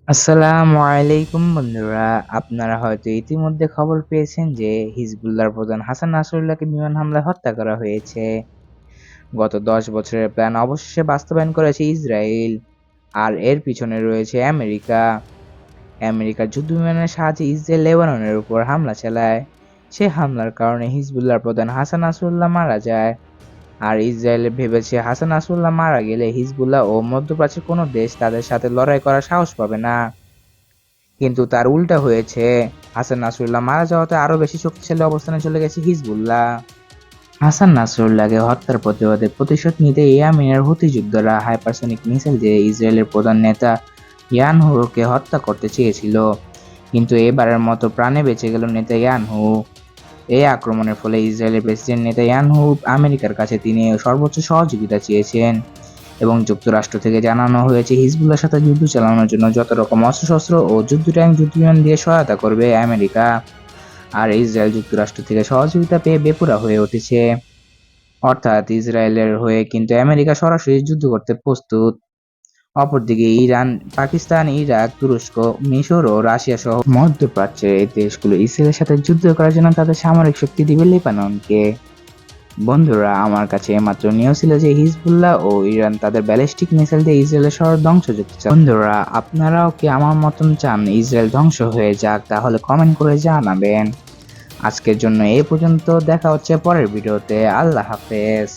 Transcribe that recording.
আসসালামু আলাইকুম বন্ধুরা, আপনারা হয়তো ইতিমধ্যে খবর পেয়েছেন যে হিজবুল্লাহর প্রধান হাসান নাসরুল্লাহকে বিমান হামলায় হত্যা করা হয়েছে। গত ১০ বছরের প্ল্যান অবশেষে বাস্তবায়ন করেছে ইসরায়েল, আর এর পিছনে রয়েছে আমেরিকা। আমেরিকার যুদ্ধবিমানের সাহায্যে ইসরায়েল লেবাননের উপর হামলা চালায়। সে হামলার কারণে হিজবুল্লাহর প্রধান হাসান নাসরুল্লাহ মারা যায়। আর ইসরায়েল ভেবেছে হাসান নাসরুল্লাহ মারা গেলে হিজবুল্লাহ ও মধ্যপ্রাচ্যের কোনো দেশ তাদের সাথে লড়াই করার সাহস পাবে না। কিন্তু তার উল্টা হয়েছে। হাসান নাসরুল্লাহ মারা যাওয়াতে আরো বেশি শক্তিশালী অবস্থানে চলে গেছে হিজবুল্লাহ। হাসান নাসরুল্লাহকে হত্যার প্রতিবাদে প্রতিশোধ নিতে ইয়েমেনের হুথি যোদ্ধারা হাইপারসনিক মিসাইল দিয়ে ইসরায়েলের প্রধান নেতা ইয়ানহুকে হত্যা করতে চেয়েছিল, কিন্তু এবারের মতো প্রাণে বেঁচে গেল নেতানিয়াহু। এই আক্রমণের ফলে ইসরায়েলের প্রেসিডেন্ট নেতানিয়াহু আমেরিকার কাছে তিনি সর্বোচ্চ সহযোগিতা চেয়েছেন, এবং যুক্তরাষ্ট্র থেকে জানানো হয়েছে হিজবুল্লাহর সাথে যুদ্ধ চালানোর জন্য যত রকম অস্ত্রশস্ত্র ও যুদ্ধ ট্যাঙ্ক যুদ্ধবিমান দিয়ে সহায়তা করবে আমেরিকা। আর ইসরায়েল যুক্তরাষ্ট্র থেকে সহযোগিতা পেয়ে বেপুরা হয়ে উঠেছে। অর্থাৎ ইসরায়েলের হয়ে কিন্তু আমেরিকা সরাসরি যুদ্ধ করতে প্রস্তুত। অপরদিকে ইরান, পাকিস্তান, ইরাক, তুরস্ক, মিশর ও রাশিয়া সহ মধ্যপ্রাচ্যের এই দেশগুলো ইসরায়েলের সাথে যুদ্ধ করার জন্য তাদের সামরিক শক্তি দিবে লেবাননকে। বন্ধুরা, আমার কাছে মাত্র নিউজ ছিল যে হিজবুল্লাহ ও ইরান তাদের ব্যালিস্টিক মিসাইল দিয়ে ইসরায়েলের শহর ধ্বংস করতে চায়। বন্ধুরা, আপনারাও কি আমার মতন চান ইসরায়েল ধ্বংস হয়ে যাক? তাহলে কমেন্ট করে জানাবেন। আজকের জন্য এই পর্যন্ত, দেখা হচ্ছে পরের ভিডিওতে। আল্লাহ হাফেজ।